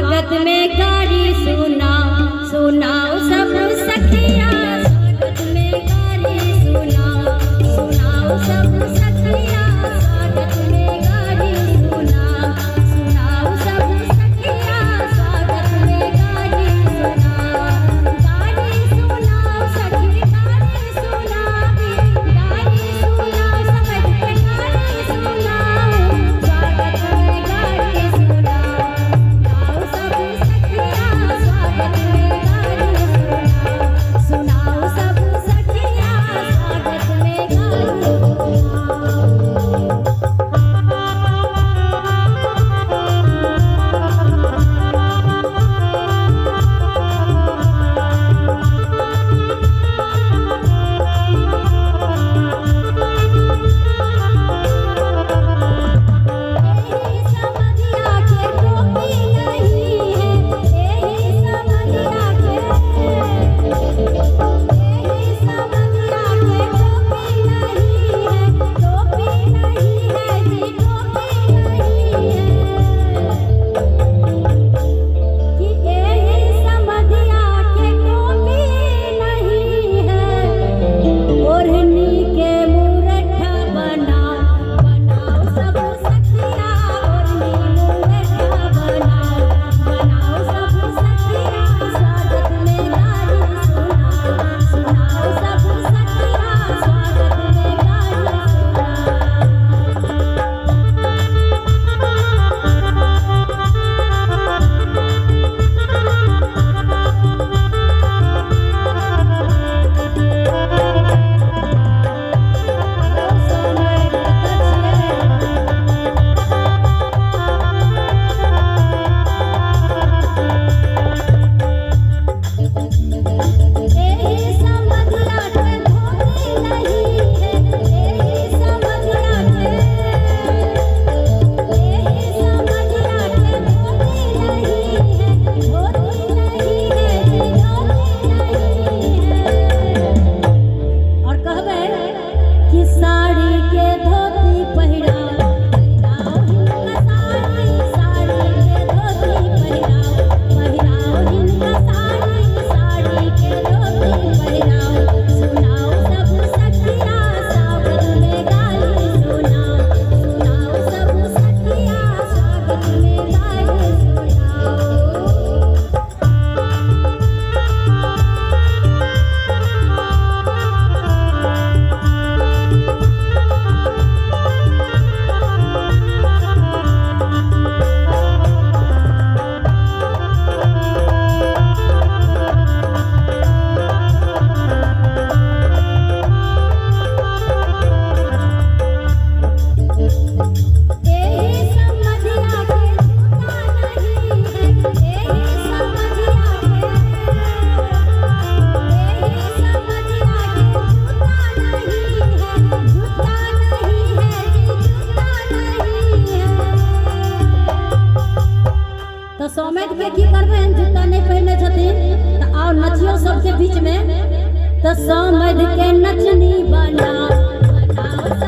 स्वागत में गारी सुनाओ सुनाओ सब सखिया, स्वागत में गारी सुनाओ सुनाओ सब सखिया, स्वागत में गारी सुनाओ सुनाओ सब सखिया, स्वागत में गारी सुनाओ। गारी सुनाओ सखी गारी सुनाओ, गारी सुनाओ समझ के गारी सुनाओ, स्वागत में गारी सुनाओ सुनाओ सब सखिया, स्वागत में गारी सुनाओ सुनाओ सब सखिया, स्वागत में गारी सौमेद के की करबे जूता नहीं पहने छथिन तो आओ नचियो सबके बीच में तो सौमेद के नचनी बनाओ बनाओ।